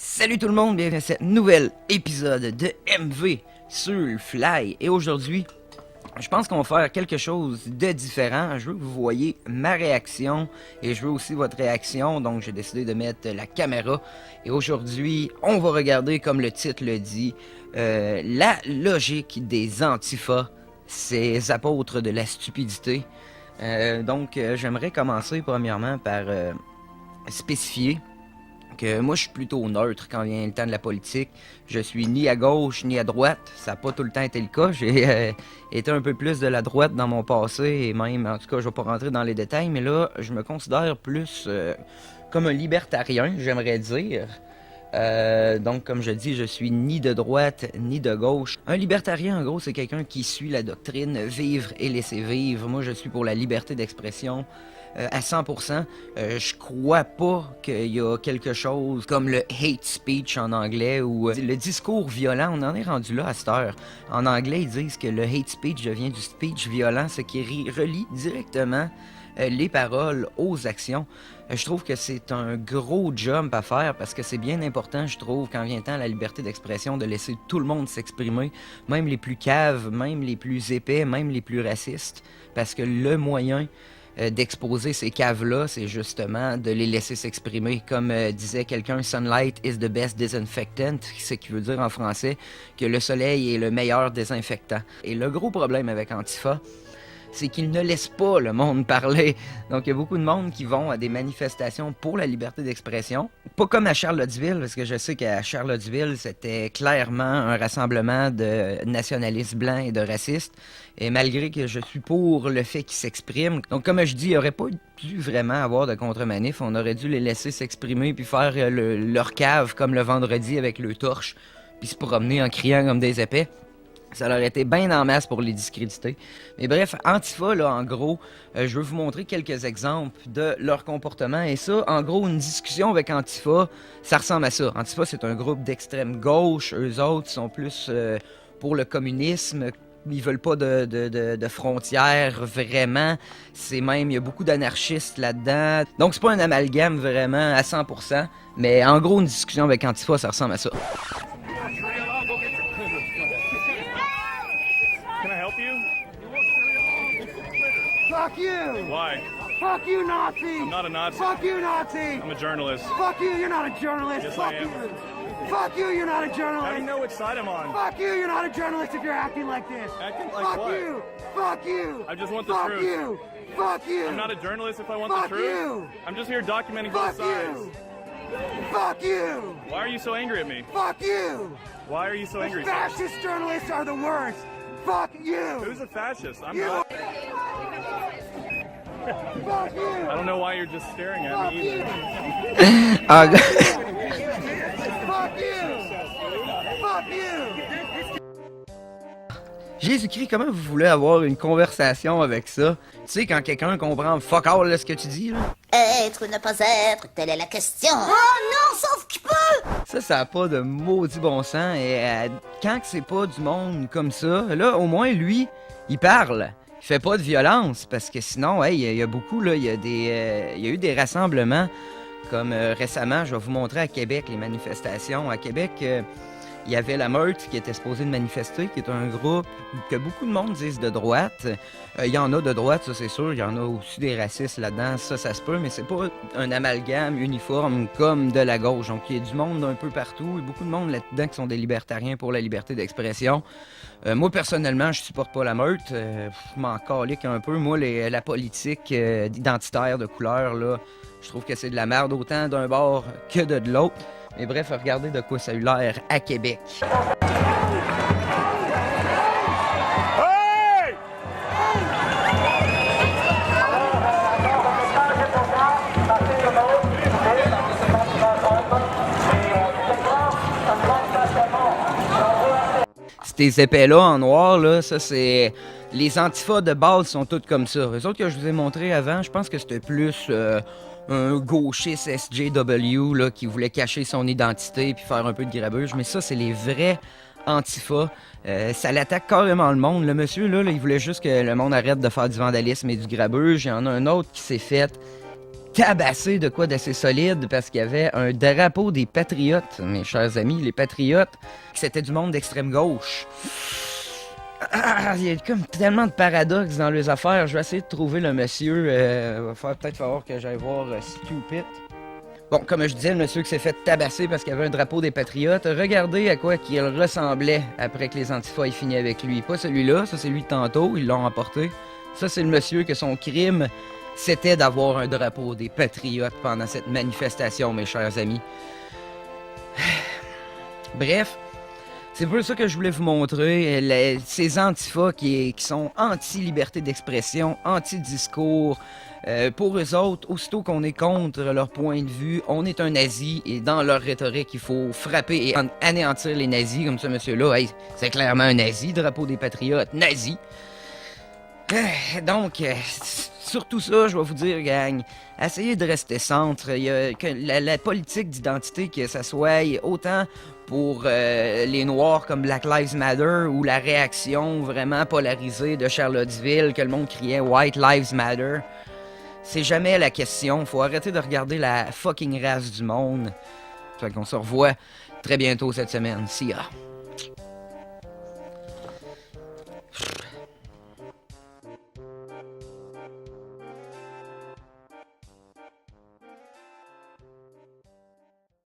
Salut tout le monde, bienvenue à cet nouvel épisode de MV sur le Fly. Et aujourd'hui, je pense qu'on va faire quelque chose de différent. Je veux que vous voyez ma réaction et je veux aussi votre réaction. Donc j'ai décidé de mettre la caméra. Et aujourd'hui, on va regarder, comme le titre le dit, la logique des antifas, ces apôtres de la stupidité. J'aimerais commencer premièrement par spécifier que moi je suis plutôt neutre quand vient le temps de la politique. Je suis ni à gauche ni à droite, ça n'a pas tout le temps été le cas. J'ai été un peu plus de la droite dans mon passé et même, en tout cas, je vais pas rentrer dans les détails, mais là, je me considère plus comme un libertarien, j'aimerais dire. Donc, comme je dis, je suis ni de droite ni de gauche. Un libertarien, en gros, c'est quelqu'un qui suit la doctrine vivre et laisser vivre. Moi, je suis pour la liberté d'expression à 100%. Je crois pas qu'il y a quelque chose comme le hate speech en anglais ou le discours violent. On en est rendu là à cette heure. En anglais, ils disent que le hate speech vient du speech violent, ce qui relie directement les paroles aux actions. Je trouve que c'est un gros jump à faire parce que c'est bien important, je trouve, quand vient le temps à la liberté d'expression, de laisser tout le monde s'exprimer, même les plus caves, même les plus épais, même les plus racistes, parce que le moyen d'exposer ces caves-là, c'est justement de les laisser s'exprimer. Comme disait quelqu'un, sunlight is the best disinfectant, ce qui veut dire en français que le soleil est le meilleur désinfectant. Et le gros problème avec Antifa, c'est qu'ils ne laissent pas le monde parler. Donc, il y a beaucoup de monde qui vont à des manifestations pour la liberté d'expression. Pas comme à Charlottesville, parce que je sais qu'à Charlottesville, c'était clairement un rassemblement de nationalistes blancs et de racistes. Et malgré que je suis pour le fait qu'ils s'expriment. Donc, comme je dis, il n'y aurait pas dû vraiment avoir de contre-manif. On aurait dû les laisser s'exprimer puis faire leur cave comme le vendredi avec le torche, puis se promener en criant comme des épais. Ça leur été bien en masse pour les discréditer. Mais bref, Antifa, là, en gros, je veux vous montrer quelques exemples de leur comportement. Et ça, en gros, une discussion avec Antifa, ça ressemble à ça. Antifa, c'est un groupe d'extrême gauche. Eux autres sont plus pour le communisme. Ils veulent pas de frontières, vraiment. C'est même, il y a beaucoup d'anarchistes là-dedans. Donc, c'est pas un amalgame vraiment à 100%. Mais en gros, une discussion avec Antifa, ça ressemble à ça. Can I help you? Fuck you! Why? Fuck you, Nazi! I'm not a Nazi. Fuck you, Nazi! I'm a journalist. Fuck you, you're not a journalist! Yes, Fuck I am. you! Fuck you, you're not a How do you journalist! know which side I'm on? Fuck you, you're not a journalist if you're acting like this! Acting like Fuck what? you! Fuck you! I just want the Fuck truth. you! Fuck you! I'm not a journalist if I want Fuck the truth. you! I'm just here documenting Fuck both sides. you! Fuck you! Why are you so angry at me? Fuck you! Why are you so angry? The fascist journalists are the worst! Fuck you! Who's a fascist? I'm You- not. Fuck you! I don't know why you're just staring at Fuck me you! either. Ah, Fuck you! Fuck you! Jésus-Christ, comment vous voulez avoir une conversation avec ça? Tu sais, quand quelqu'un comprend fuck all là, ce que tu dis, là, Être ou ne pas être, telle est la question. Oh non, sauf qu'il peut! ça a pas de maudit bon sens. Et quand que c'est pas du monde comme ça, là, au moins, lui, il parle. Il fait pas de violence, parce que sinon, hey, il y a beaucoup, là, il y a eu des rassemblements, comme récemment, je vais vous montrer à Québec, les manifestations. À Québec, il y avait la Meute qui était supposée de manifester, qui est un groupe que beaucoup de monde disent de droite. Il y en a de droite, ça c'est sûr. Il y en a aussi des racistes là-dedans, ça se peut, mais c'est pas un amalgame uniforme comme de la gauche. Donc il y a du monde un peu partout et beaucoup de monde là-dedans qui sont des libertariens pour la liberté d'expression. Moi personnellement, je supporte pas la Meute. Je m'en calique un peu. Moi, la politique identitaire de couleur, là, je trouve que c'est de la merde autant d'un bord que de l'autre. Mais bref, regardez de quoi ça a eu l'air à Québec. Hey! Ces épais-là en noir, là, ça c'est... Les antifas de base sont toutes comme ça. Les autres que je vous ai montré avant, je pense que c'était plus un gauchiste SJW là, qui voulait cacher son identité puis faire un peu de grabuge. Mais ça, c'est les vrais Antifa. Ça l'attaque carrément le monde. Le monsieur, là, il voulait juste que le monde arrête de faire du vandalisme et du grabuge. Il y en a un autre qui s'est fait tabassé de quoi d'assez solide parce qu'il y avait un drapeau des Patriotes, mes chers amis, les Patriotes, c'était du monde d'extrême gauche. Il y a comme tellement de paradoxes dans les affaires. Je vais essayer de trouver le monsieur. Va peut-être falloir que j'aille voir Stupid. Bon, comme je disais, le monsieur qui s'est fait tabasser parce qu'il avait un drapeau des Patriotes, regardez à quoi qu'il ressemblait après que les Antifas aient fini avec lui. Pas celui-là, ça c'est lui de tantôt, ils l'ont emporté. Ça c'est le monsieur que son crime, c'était d'avoir un drapeau des Patriotes pendant cette manifestation, mes chers amis. Bref, c'est pour ça que je voulais vous montrer ces Antifas qui sont anti-liberté d'expression, anti-discours. Pour eux autres, aussitôt qu'on est contre leur point de vue, on est un nazi et dans leur rhétorique, il faut frapper et anéantir les nazis comme ce monsieur-là. Hey, c'est clairement un nazi, drapeau des Patriotes, nazi. Donc, sur tout ça, je vais vous dire, gang, essayez de rester centre. Il y a que la politique d'identité, que ça soit autant pour les Noirs comme Black Lives Matter ou la réaction vraiment polarisée de Charlottesville, que le monde criait White Lives Matter. C'est jamais la question. Faut arrêter de regarder la fucking race du monde. Fait qu'on se revoit très bientôt cette semaine. See ya.